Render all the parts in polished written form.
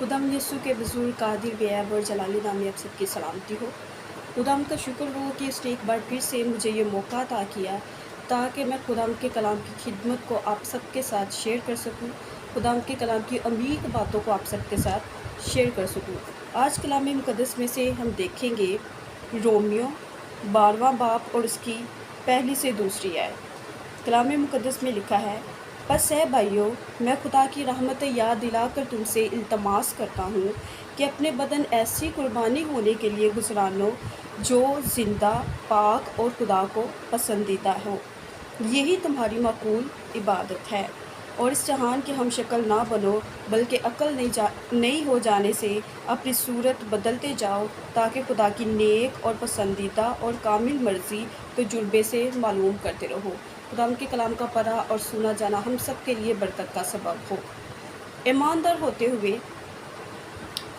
खुदाम यसू के बुज़ुर्ग कादिर बेअब और जलाली नाम में आप सबकी सलामती हो। खुदाम का शुक्र हो कि उसने एक बार फिर से मुझे ये मौका अता किया ताकि मैं खुदाम के कलाम की खिदमत को आप सबके साथ शेयर कर सकूं, खुदाम के कलाम की अमीर बातों को आप सबके साथ शेयर कर सकूं। आज कलाम मुक़द्दस में से हम देखेंगे रोमियो 12वां बाब और उसकी पहली से दूसरी आयत। कलाम मुक़द्दस में लिखा है, बस है भाइयों, मैं खुदा की रहमत याद दिलाकर तुमसे इल्तमास करता हूँ कि अपने बदन ऐसी कुर्बानी होने के लिए गुज़रानो जो ज़िंदा, पाक और खुदा को पसंदीदा हो। यही तुम्हारी माकूल इबादत है। और इस जहान के हम शक्ल ना बनो, बल्कि अक्ल नई हो जाने से अपनी सूरत बदलते जाओ, ताकि खुदा की नेक और पसंदीदा और कामिल मर्ज़ी तजुर्बे से मालूम करते रहो। खुदा के कलाम का पढ़ा और सुना जाना हम सब के लिए बरकत का सबब हो। ईमानदार होते हुए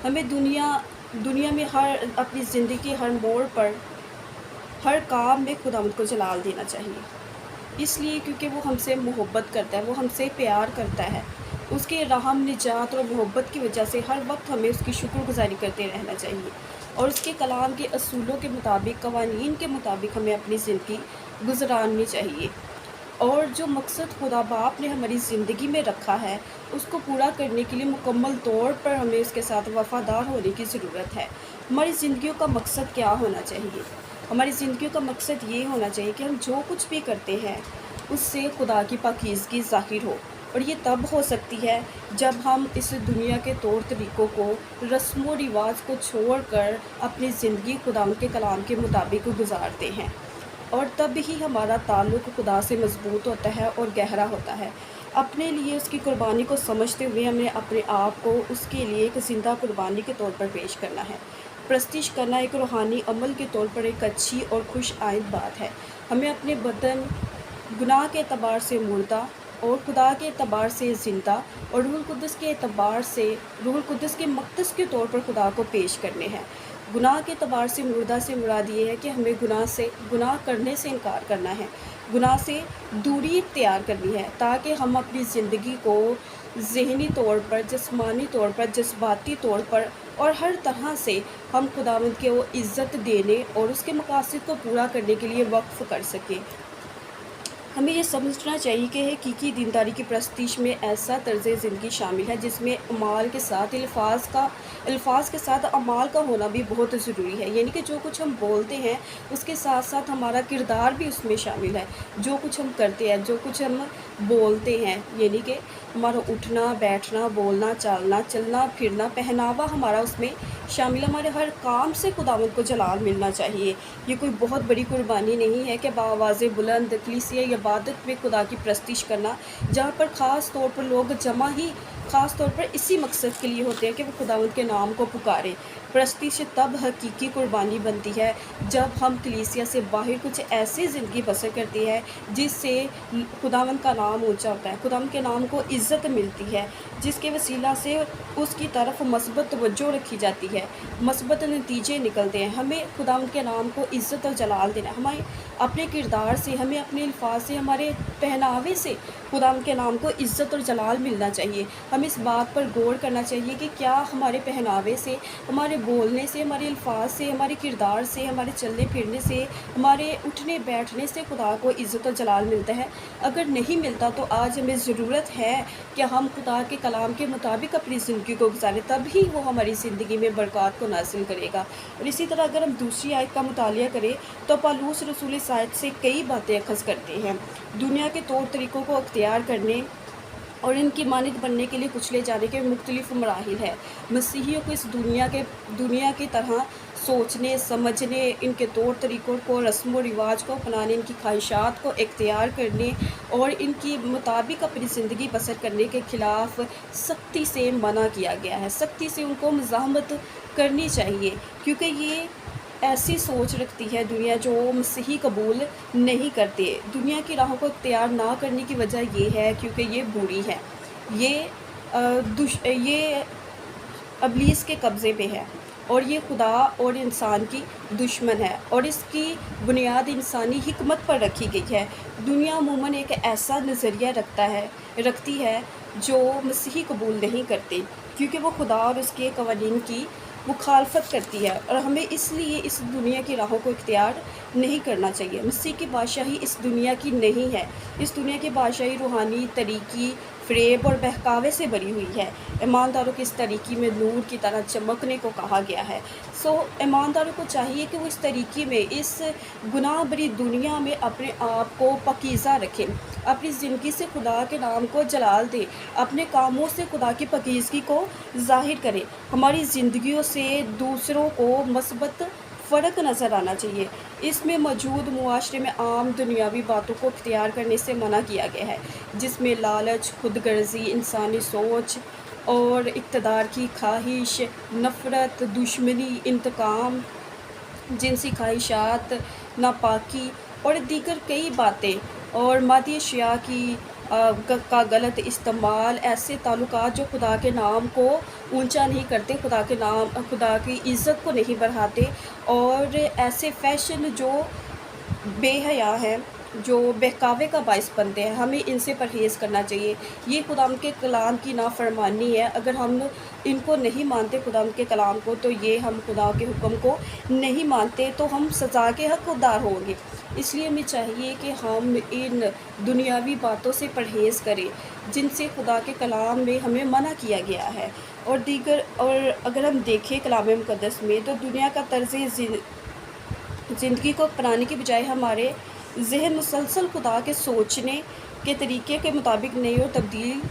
हमें दुनिया में हर अपनी ज़िंदगी हर मोड़ पर हर काम में खुदावंद को जलाल देना चाहिए, इसलिए क्योंकि वो हमसे मोहब्बत करता है, वो हमसे प्यार करता है। उसके रहम, निजात और मोहब्बत की वजह से हर वक्त हमें उसकी शुक्रगुजारी करते रहना चाहिए और उसके कलाम के असूलों के मुताबिक, कवानीन के मुताबिक हमें अपनी ज़िंदगी गुजरानी चाहिए। और जो मकसद खुदा बाप ने हमारी ज़िंदगी में रखा है, उसको पूरा करने के लिए मुकम्मल तौर पर हमें उसके साथ वफ़ादार होने की ज़रूरत है। हमारी ज़िंदगियों का मकसद क्या होना चाहिए? हमारी ज़िंदगियों का मकसद ये होना चाहिए कि हम जो कुछ भी करते हैं उससे खुदा की पाकीज़गी ज़ाहिर हो। और ये तब हो सकती है जब हम इस दुनिया के तौर तरीक़ों को, रस्म व रिवाज को छोड़कर अपनी ज़िंदगी खुदा के कलाम के मुताबिक गुजारते हैं, और तब ही हमारा ताल्लुक़ खुदा से मजबूत होता है और गहरा होता है। अपने लिए उसकी कुर्बानी को समझते हुए हमें अपने आप को उसके लिए एक ज़िंदा कुर्बानी के तौर पर पेश करना है। प्रस्तिश करना एक रूहानी अमल के तौर पर एक अच्छी और खुश आइंद बात है। हमें अपने बदन गुनाह के एतबार से मुर्दा और खुदा के एतबार से ज़िंदा और रूहुल कुद्दस के एतबार से रूहुल कुद्दस के मक़दस के तौर पर खुदा को पेश करने हैं। गुनाह के एतबार से मुर्दा से मुराद ये है कि हमें गुनाह करने से इनकार करना है, गुनाह से दूरी इख्तियार करनी है, ताकि हम अपनी ज़िंदगी को ज़हनी तौर पर, जिस्मानी तौर पर, जज्बाती तौर पर और हर तरह से हम खुदावंद के वो इज़्ज़त देने और उसके मकासद को पूरा करने के लिए वक्फ़ कर सकें। हमें ये समझना चाहिए कि हकीकी दीनदारी की प्रस्तिश में ऐसा तर्ज़ ज़िंदगी शामिल है जिसमें अमाल के साथ अल्फाज के साथ अमाल का होना भी बहुत ज़रूरी है। यानी कि जो कुछ हम बोलते हैं उसके साथ साथ हमारा किरदार भी उसमें शामिल है। जो कुछ हम करते हैं, जो कुछ हम बोलते हैं, यानी कि हमारा उठना, बैठना, बोलना, चालना, चलना फिरना, पहनावा हमारा उसमें शामिल। हमारे हर काम से खुदावंद को जलाल मिलना चाहिए। ये कोई बहुत बड़ी कुर्बानी नहीं है कि बावाज़े बुलंद कलीसिया इबादत में खुदा की प्रस्तिश करना, जहाँ पर ख़ास तौर पर लोग जमा ही ख़ास तौर पर इसी मकसद के लिए होते हैं कि वो खुदावंद के नाम को पुकारें। प्रस्तिश तब हकीकी कुर्बानी बनती है जब हम कलीसिया से बाहर कुछ ऐसी ज़िंदगी बसर करती है जिससे खुदावंद का नाम ऊंचा होता है, खुदावंद के नाम को इज़्ज़त मिलती है, जिसके वसीला से उसकी तरफ मस्बत तवज्जो रखी जाती है, मस्बत नतीजे निकलते हैं। हमें खुदावंद के नाम को इज़्ज़त और जलाल देना है। हमें अपने किरदार से, हमें अपने अल्फाज से, हमारे पहनावे से खुदावंद के नाम को इज़्ज़त और जलाल मिलना चाहिए। हमें इस बात पर गौर करना चाहिए कि क्या हमारे पहनावे से, हमारे बोलने से, हमारे अल्फाज से, हमारे किरदार से, हमारे चलने फिरने से, हमारे उठने बैठने से खुदा को इज़्ज़त और जलाल मिलता है। अगर नहीं मिलता तो आज हमें ज़रूरत है कि हम खुदा के कलाम के मुताबिक अपनी ज़िंदगी को गुजारें, तभी वो हमारी ज़िंदगी में बरक़ात को नाज़िल करेगा। और इसी तरह अगर हम दूसरी आयत का मुतालिया करें तो पौलुस रसूल इस आयत से कई बातें अख़ज़ करते हैं। दुनिया के तौर तरीक़ों को अख्तियार करने और इनकी मानद बनने के लिए कुचले जाने के मुख्तलिफ़ मराहिल है। मसीहियों को इस दुनिया की तरह सोचने, समझने, इनके तौर तरीक़ों को, रस्म व रिवाज को अपनाने, इनकी ख्वाहिशात को इख्तियार करने और इनकी मुताबिक अपनी ज़िंदगी बसर करने के ख़िलाफ़ सख्ती से मना किया गया है। सख्ती से उनको मज़ाहमत करनी चाहिए, क्योंकि ये ऐसी सोच रखती है दुनिया जो मसीही कबूल नहीं करते। दुनिया की राहों को इख्तियार ना करने की वजह ये है क्योंकि ये बुरी है, ये इब्लीस के कब्ज़े पे है और ये खुदा और इंसान की दुश्मन है और इसकी बुनियाद इंसानी हिकमत पर रखी गई है। दुनिया अमूमन एक ऐसा नज़रिया रखती है جو मसीही कबूल नहीं करते, क्योंकि वो खुदा और उसके कवानीन की मुखालफत करती है, और हमें इसलिए इस दुनिया की राहों को इख्तियार नहीं करना चाहिए। मसीह की बादशाही इस दुनिया की नहीं है। इस दुनिया की बादशाही रूहानी तरीकी, फ़रेब और बहकावे से भरी हुई है। ईमानदारों की इस तरीकी में नूर की तरह चमकने को कहा गया है। ईमानदारों को चाहिए कि वो इस तरीकी में, इस गुनाह भरी दुनिया में अपने आप को पकीज़ा रखें, अपनी ज़िंदगी से खुदा के नाम को जलाल दें, अपने कामों से खुदा की पकीज़गी को ज़ाहिर करें। हमारी ज़िंदगियों से दूसरों को मस्बत फ़र्क नज़र आना चाहिए। इसमें मौजूद मुआशरे में आम दुनियावी बातों को इख्तियार करने से मना किया गया है, जिसमें लालच, खुदगर्ज़ी, इंसानी सोच और इक़्तिदार की ख्वाहिश, नफ़रत, दुश्मनी, इंतकाम, जिनसी ख्वाहिशात, नापाकी और दीगर कई बातें, और मादी अशिया की का गलत इस्तेमाल, ऐसे ताल्लुकात जो खुदा के नाम को ऊंचा नहीं करते, खुदा की इज़्ज़त को नहीं बढ़ाते, और ऐसे फ़ैशन जो बेहया हैं, जो बहकावे का बाइस बनते हैं, हमें इनसे परहेज़ करना चाहिए। ये खुदावंद के कलाम की नाफरमानी है। अगर हम इनको नहीं मानते, खुदावंद के कलाम को, तो ये हम खुदा के हुक्म को नहीं मानते, तो हम सज़ा के हक़दार होंगे। इसलिए हमें चाहिए कि हम इन दुनियावी बातों से परहेज़ करें, जिनसे खुदा के कलाम में हमें मना किया गया है। और अगर हम देखें कलाम मुक़द्दस में, तो दुनिया का तर्ज़ ज़िंदगी को अपनाने की बजाय हमारे ज़हन मुसलसल खुदा के सोचने के तरीके के मुताबिक नए और तब्दील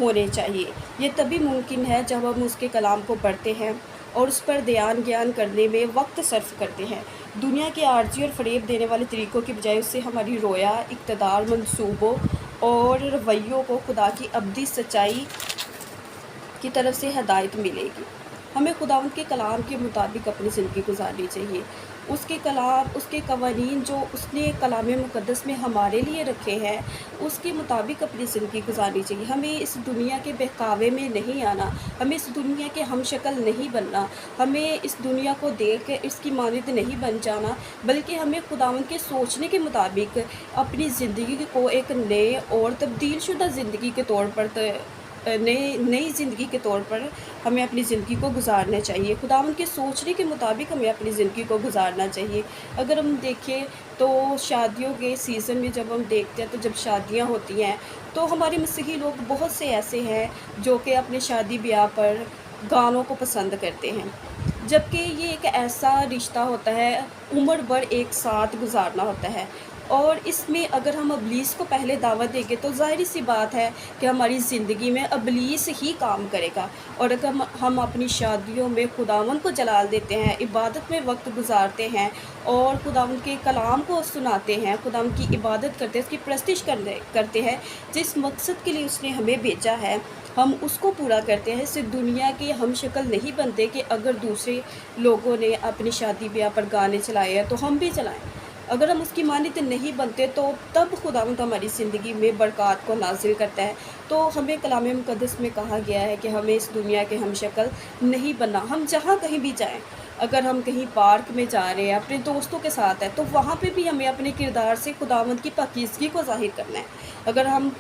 होने चाहिए। ये तभी मुमकिन है जब हम उसके कलाम को पढ़ते हैं और उस पर ध्यान ज्ञान करने में वक्त सर्फ करते हैं। दुनिया के आर्जी और फ़रेब देने वाले तरीक़ों की बजाय उससे हमारी रोया, इक़्तिदार, मंसूबों और रवैयों को खुदा की अबदी सच्चाई की तरफ से हदायत मिलेगी। हमें खुदावंद के कलाम के मुताबिक अपनी ज़िंदगी गुजारनी चाहिए। उसके कलाम, उसके कवानीन जो उसने कलाम मुक़द्दस में हमारे लिए रखे हैं, उसके मुताबिक अपनी ज़िंदगी गुजारनी चाहिए। हमें इस दुनिया के बहकावे में नहीं आना, हमें इस दुनिया के हमशक्ल नहीं बनना, हमें इस दुनिया को देख के इसकी मानद नहीं बन जाना, बल्कि हमें खुदावंद के सोचने के मुताबिक अपनी ज़िंदगी को एक नए और तब्दील शुदा ज़िंदगी के तौर पर नई ज़िंदगी के तौर पर हमें अपनी ज़िंदगी को गुजारना चाहिए। खुदावंद के सोचने के मुताबिक हमें अपनी ज़िंदगी को गुजारना चाहिए। अगर हम देखें तो शादियों के सीज़न में जब हम देखते हैं, तो जब शादियां होती हैं, तो हमारे मसीही लोग बहुत से ऐसे हैं जो कि अपने शादी ब्याह पर गानों को पसंद करते हैं, जबकि ये एक ऐसा रिश्ता होता है, उम्र भर एक साथ गुजारना होता है। और इसमें अगर हम इब्लीस को पहले दावत देंगे, तो ज़ाहिर सी बात है कि हमारी ज़िंदगी में इब्लीस ही काम करेगा। और अगर हम अपनी शादियों में खुदावंद को जलाल देते हैं, इबादत में वक्त गुजारते हैं और खुदावंद के कलाम को सुनाते हैं, खुदावंद की इबादत करते हैं, उसकी प्रस्तिश करते हैं, जिस मकसद के लिए उसने हमें भेजा है, हम उसको पूरा करते हैं, इससे दुनिया के हम शक्ल नहीं बनते कि अगर दूसरे लोगों ने अपनी शादी ब्याह पर गाने चलाए हैं तो हम भी चलाएं। अगर हम उसकी मानित नहीं बनते, तो तब खुदावंद हमारी ज़िंदगी में बरक़ात को नाज़िल करता है। तो हमें कलाम मुक़द्दस में कहा गया है कि हमें इस दुनिया के हम शक्ल नहीं बनना। हम जहाँ कहीं भी जाएं, अगर हम कहीं पार्क में जा रहे हैं, अपने दोस्तों के साथ हैं, तो वहाँ पे भी हमें अपने किरदार से खुदावंद की पाकीज़गी को ज़ाहिर करना है। अगर हम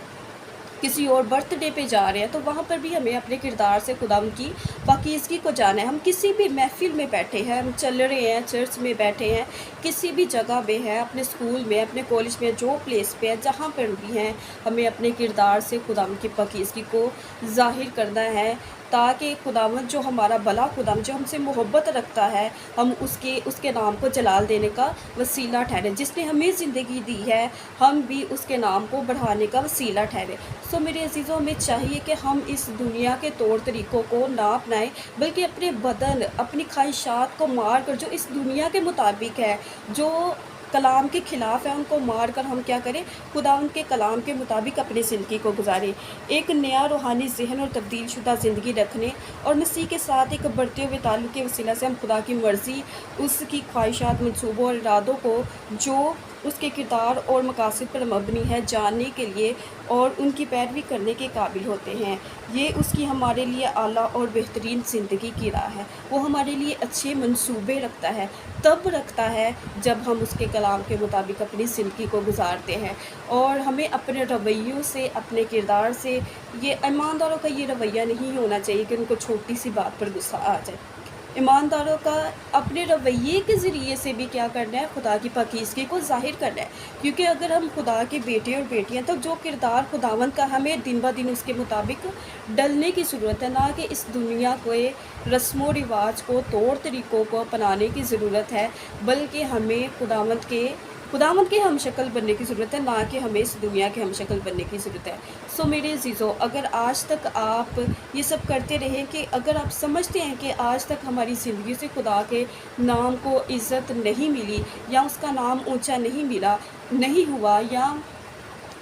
किसी और बर्थडे पे जा रहे हैं, तो वहाँ पर भी हमें अपने किरदार से खुदावंद की पाकीज़गी को जाना है। हम किसी भी महफ़िल में बैठे हैं, हम चल रहे हैं, चर्च में बैठे हैं, किसी भी जगह पे हैं, अपने स्कूल में, अपने कॉलेज में, जो प्लेस पे है, जहाँ पर भी हैं, हमें अपने किरदार से खुदावंद की पाकीज़गी को ज़ाहिर करना है, ताकि खुदावंद जो हमारा भला खुदावंद जो हमसे मोहब्बत रखता है, हम उसके नाम को जलाल देने का वसीला ठहरे। जिसने हमें ज़िंदगी दी है, हम भी उसके नाम को बढ़ाने का वसीला ठहरे। मेरे अज़ीज़ों, में चाहिए कि हम इस दुनिया के तौर तरीक़ों को ना अपनाएं, बल्कि अपने बदन, अपनी ख्वाहिशात को मार कर, जो इस दुनिया के मुताबिक है, जो कलाम के ख़िलाफ़ है, उनको मार कर हम क्या करें, खुदावंद के कलाम के मुताबिक अपनी ज़िंदगी को गुजारें। एक नया रूहानी ज़हन और तब्दील शुदा ज़िंदगी रखने और मसीह के साथ एक बढ़ते हुए ताल्लुक़ के वसीला से हम खुदा की मर्ज़ी, उसकी ख्वाहिशात, मंसूबों और इरादों को जो اس کے کردار اور مقاصد پر مبنی ہے، جاننے کے لیے اور ان کی پیروی کرنے کے قابل ہوتے ہیں۔ یہ اس کی ہمارے لیے اعلیٰ اور بہترین زندگی کی راہ ہے۔ وہ ہمارے لیے اچھے منصوبے رکھتا ہے، تب رکھتا ہے جب ہم اس کے کلام کے مطابق اپنی زندگی کو گزارتے ہیں، اور ہمیں اپنے رویوں سے، اپنے کردار سے، یہ ایمانداروں کا یہ رویہ نہیں ہونا چاہیے کہ ان کو چھوٹی سی بات پر غصہ آ جائے۔ ایمانداروں کا اپنے رویے کے ذریعے سے بھی کیا کرنا ہے؟ خدا کی پاکیزگی کو ظاہر کرنا ہے، کیونکہ اگر ہم خدا کے بیٹے اور بیٹیاں، تو جو کردار خداوند کا ہمیں دن بہ دن اس کے مطابق ڈلنے کی ضرورت ہے، نہ کہ اس دنیا کو رسم و رواج کو، طور طریقوں کو اپنانے کی ضرورت ہے، بلکہ ہمیں خداوند کے ہم شکل بننے کی ضرورت ہے، نہ کہ ہمیں اس دنیا کے ہم شکل بننے کی ضرورت ہے۔ سو میرے عزیزو، اگر آج تک آپ یہ سب کرتے رہیں، کہ اگر آپ سمجھتے ہیں کہ آج تک ہماری زندگی سے خدا کے نام کو عزت نہیں ملی، یا اس کا نام اونچا نہیں ہوا، یا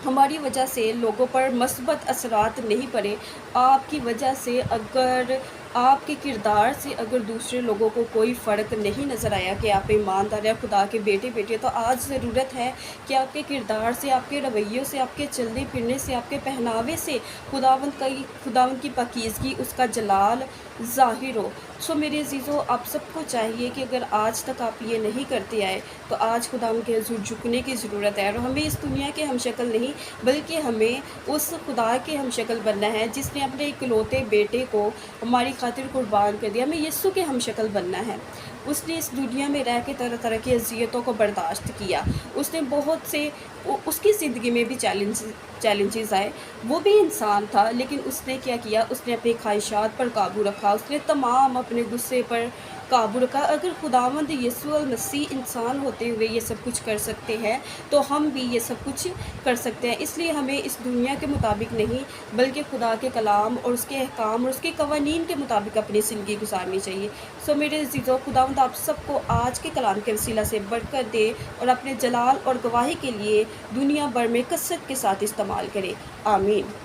ہماری وجہ سے لوگوں پر مثبت اثرات نہیں پڑے، آپ کی وجہ سے، اگر آپ کے کردار سے اگر دوسرے لوگوں کو کوئی فرق نہیں نظر آیا کہ آپ ایماندار ہیں، خدا کے بیٹے بیٹے، تو آج ضرورت ہے کہ آپ کے کردار سے، آپ کے رویوں سے، آپ کے چلنے پھرنے سے، آپ کے پہناوے سے خداوند کی پاکیزگی، اس کا جلال ظاہر ہو۔ سو میرے عزیزو، آپ سب کو چاہیے کہ اگر آج تک آپ یہ نہیں کرتے آئے، تو آج خداوند کے حضور جھکنے کی ضرورت ہے، اور ہمیں اس دنیا کے ہم شکل نہیں، بلکہ ہمیں اس خدا کے ہم شکل بننا ہے جس نے اپنے اکلوتے بیٹے کو ہماری خاطر قربان کر دیا۔ ہمیں یسوع کے ہم شکل بننا ہے۔ اس نے اس دنیا میں رہ کے طرح طرح کی اذیتوں کو برداشت کیا، اس نے بہت سے، اس کی زندگی میں بھی چیلنجز آئے، وہ بھی انسان تھا، لیکن اس نے کیا کیا؟ اس نے اپنی خواہشات پر قابو رکھا، اس نے تمام اپنے غصے پر قابو رکھا۔ اگر خداوند یسوع المسیح انسان ہوتے ہوئے یہ سب کچھ کر سکتے ہیں، تو ہم بھی یہ سب کچھ کر سکتے ہیں۔ اس لیے ہمیں اس دنیا کے مطابق نہیں، بلکہ خدا کے کلام اور اس کے احکام اور اس کے قوانین کے مطابق اپنی زندگی گزارنی چاہیے۔ سو میرے عزیزو، خداوند آپ سب کو آج کے کلام کے وسیلہ سے برکت دے، اور اپنے جلال اور گواہی کے لیے دنیا بھر میں کثرت کے ساتھ استعمال کرے۔ آمین۔